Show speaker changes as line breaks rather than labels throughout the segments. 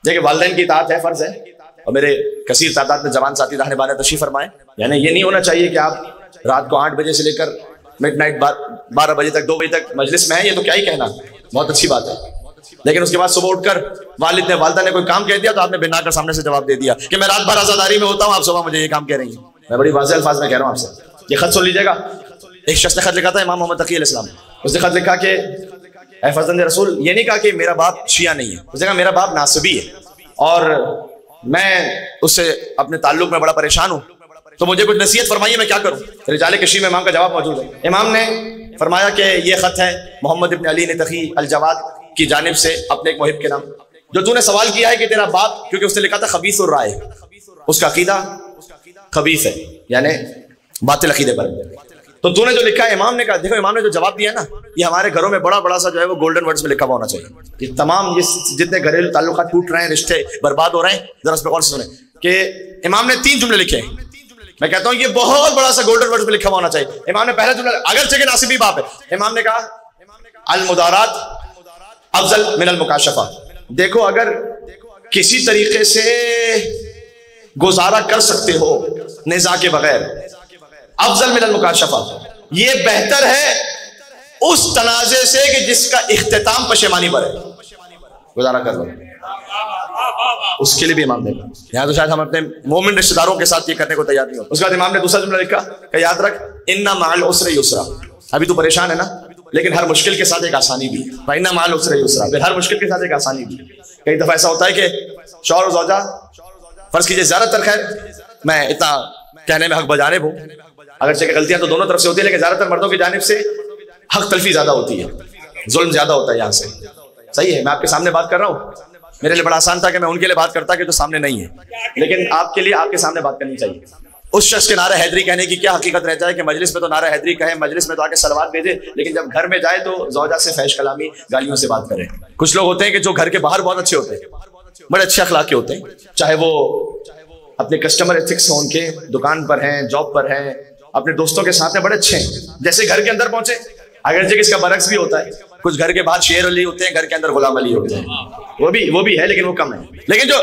دیکھیں والدین کی اطاعت ہے، فرض ہے، اور میرے کثیر تعداد میں جوان ساتھی راہنے بانے تشریف فرمائے، یعنی یہ نہیں ہونا چاہیے کہ آپ رات کو 8 بجے سے لے کر مڈ نائٹ 12 بجے تک 2 بجے تک مجلس میں ہیں، یہ تو کیا ہی کہنا، بہت اچھی بات ہے، لیکن اس کے بعد صبح اٹھ کر والد نے والدہ نے کوئی کام کہہ دیا تو آپ نے بنا کر سامنے سے جواب دے دیا کہ میں رات بھر آزاداری میں ہوتا ہوں، آپ صبح مجھے یہ کام کہہ رہی ہیں۔ میں بڑی واضح الفاظ میں کہہ رہا ہوں آپ سے، یہ خط سن لیجیے گا۔ ایک شخص نے خط لکھا تھا امام محمد تقی علیہ السلام، اس نے خط لکھا کہ اے فرزند رسول، یہ نہیں کہا کہ میرا باپ شیعہ نہیں ہے، اس نے کہا میرا باپ ناصبی ہے اور میں اس سے اپنے تعلق میں بڑا پریشان ہوں، تو مجھے کچھ نصیحت فرمائیے میں کیا کروں۔ رجال کشی میں امام کا جواب موجود ہے۔ امام نے فرمایا کہ یہ خط ہے محمد ابن علی تقی الجواد کی جانب سے اپنے ایک محب کے نام، جو تو نے سوال کیا ہے کہ تیرا باپ، کیونکہ اس نے لکھا تھا خبیث الرائے، اس کا عقیدہ خبیث ہے، یعنی باطل عقیدے پر، تو تو نے جو لکھا ہے، امام نے کہا، دیکھو امام نے جو جواب دیا ہے نا، یہ ہمارے گھروں میں بڑا بڑا سا جو ہے وہ گولڈن ورڈز میں لکھا ہوا ہونا چاہیے۔ یہ تمام یہ جتنے گھریلو تعلقات ٹوٹ رہے ہیں، رشتے برباد ہو رہے ہیں، ذرا اس پہ غور سے سنیں کہ امام نے 3 جملے لکھے ہیں، میں کہتا ہوں یہ بہت بڑا سا گولڈن ورڈز میں لکھا ہوا ہونا چاہیے۔ امام نے پہلا جملہ، اگرچہ کہ ناصبی باپ ہے، امام نے کہا المدارات افضل من المکاشفہ، دیکھو اگر کسی طریقے سے گزارا کر سکتے ہو نزاع کے بغیر، افضل من المکاشفہ، یہ بہتر ہے اس تنازع سے کہ جس کا اختتام پشیمانی پر ہے، گزارا کر لو، اس کے لیے بھی امام نے کہا۔ یہاں تو شاید ہم اپنے مومن رشتہ داروں کے ساتھ یہ کرنے کو تیار نہیں ہو۔ اس کے بعد امام نے دوسرا جملہ لکھا کہ یاد رکھ ان مع العسر یسرا، ابھی تو پریشان ہے نا، لیکن ہر مشکل کے ساتھ ایک آسانی بھی ہے، ان مع العسر یسرا، پھر ہر مشکل کے ساتھ ایک آسانی بھی ہے۔ کئی دفعہ ایسا ہوتا ہے کہ شوہر اور زوجہ، فرض کیجئے زیادہ تر، خیر میں اتنا کہنے میں حق بجانب ہوں، اگرچہ کہ غلطیاں تو دونوں طرف سے ہوتی ہیں، لیکن زیادہ تر مردوں کی جانب سے حق تلفی زیادہ ہوتی ہے، ظلم زیادہ ہوتا ہے یہاں سے، صحیح ہے۔ میں آپ کے سامنے بات کر رہا ہوں، میرے لیے بڑا آسان تھا کہ میں ان کے لیے بات کرتا کہ جو سامنے نہیں ہے، لیکن آپ کے لیے آپ کے سامنے بات کرنی چاہیے۔ اس شخص کے نعرہ حیدری کہنے کی کیا حقیقت رہ جائے کہ مجلس میں تو نعرہ حیدری کہے، مجلس میں تو آ کے صلوات بھیجے، لیکن جب گھر میں جائے تو زوجہ سے فحش کلامی گالیوں سے بات کرے۔ کچھ لوگ ہوتے ہیں کہ جو گھر کے باہر بہت اچھے ہوتے ہیں، بڑے اچھے اخلاق کے ہوتے ہیں، چاہے وہ اپنے کسٹمر ایتھکس ہوں، ان کے دکان پر ہیں، جاب پر ہیں، اپنے دوستوں کے ساتھ ہیں، بڑے اچھے ہیں، جیسے گھر کے اندر پہنچے، اگرچہ کہ اس کا برعکس بھی ہوتا ہے، کچھ گھر کے باہر شیر علی ہوتے ہیں، گھر کے اندر غلام علی ہوتے ہیں، وہ بھی ہے لیکن وہ کم ہے۔ لیکن جو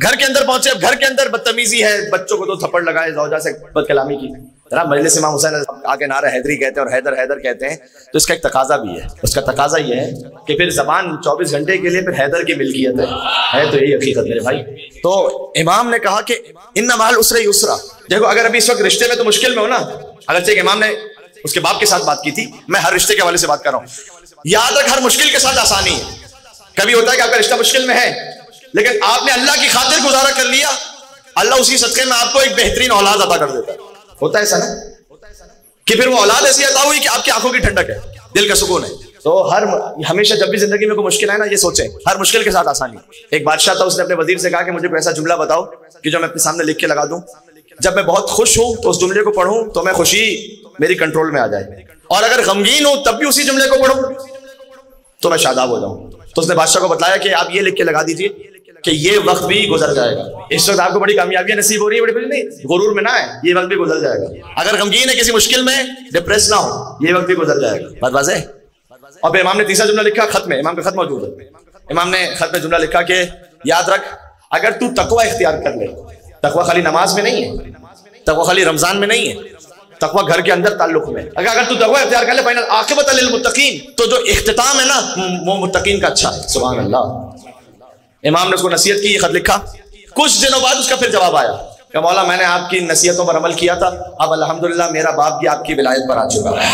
گھر کے اندر پہنچے، گھر کے اندر بدتمیزی ہے، بچوں کو 2 تھپڑ لگائے، زوجہ سے بد کلامی کی، ذرا مجلس امام حسین آگے نعرہ حیدری کہتے ہیں اور حیدر حیدر کہتے ہیں، تو اس کا ایک تقاضا بھی ہے۔ اس کا تقاضا یہ ہے کہ پھر زبان 24 گھنٹے کے لیے پھر حیدر کی ملکیت ہے تو یہی حقیقت میرے بھائی۔ تو امام نے کہا کہ ان مع العسر یسرا، دیکھو اگر ابھی اس وقت رشتے میں تو مشکل میں ہو نا، اگرچہ کہ امام نے اس کے باپ کے ساتھ بات کی تھی، میں ہر رشتے کے حوالے سے بات کر رہا ہوں، یاد رکھ ہر مشکل کے ساتھ آسانی ہے۔ کبھی ہوتا ہے کہ آپ کا رشتہ مشکل میں ہے، لیکن آپ نے اللہ کی خاطر گزارا کر لیا، اللہ اسی صدقے میں آپ کو ایک بہترین اولاد عطا کر دیتا ہے۔ ہوتا ہے ایسا نا کہ پھر وہ اولاد ایسی عطا ہوئی کہ آپ کی آنکھوں کی ٹھنڈک ہے، دل کا سکون ہے۔ تو ہمیشہ جب بھی زندگی میں کوئی مشکل آئے نا، یہ سوچیں ہر مشکل کے ساتھ آسانی۔ ایک بادشاہ تھا، اس نے اپنے وزیر سے کہا کہ مجھے کوئی ایسا جملہ بتاؤ کہ جو میں اپنے سامنے لکھ کے لگا دوں، جب میں بہت خوش ہوں تو اس جملے کو پڑھوں تو میں خوشی میری کنٹرول میں آ جائے، اور اگر غمگین ہوں تب بھی اسی جملے کو پڑھوں تو میں شاداب ہو جاؤں۔ تو اس نے بادشاہ کو بتلایا کہ آپ یہ لکھ کے لگا دیجئے کہ یہ وقت بھی گزر جائے گا۔ اس وقت آپ کو بڑی کامیابیاں نصیب ہو رہی ہے، بڑی نہیں، غرور میں نہ ہے، یہ وقت بھی گزر جائے گا۔ اگر غمگین ہے، کسی مشکل میں، ڈپریس نہ ہو، یہ وقت بھی گزر جائے گا۔ بات واضح ہے؟ اور پھر امام نے تیسرا جملہ لکھا خط میں، امام کا خط موجود ہے، امام نے خط میں جملہ لکھا کہ یاد رکھ اگر تو تقوی اختیار کر لے، تقوی خالی نماز میں نہیں ہے، تقوی خالی رمضان میں نہیں ہے، تقوی گھر کے اندر تعلق میں، اگر تو تقوی اختیار کر لے فائنل عاقبۃ للمتقین، تو جو اختتام ہے نا وہ متقین کا اچھا ہے۔ سبحان اللہ۔ امام نے اس کو نصیحت کی، یہ خط لکھا، کچھ دنوں بعد اس کا پھر جواب آیا کہ مولا میں نے آپ کی نصیحتوں پر عمل کیا تھا، اب الحمدللہ میرا باپ بھی آپ کی ولایت پر آ چکا ہے۔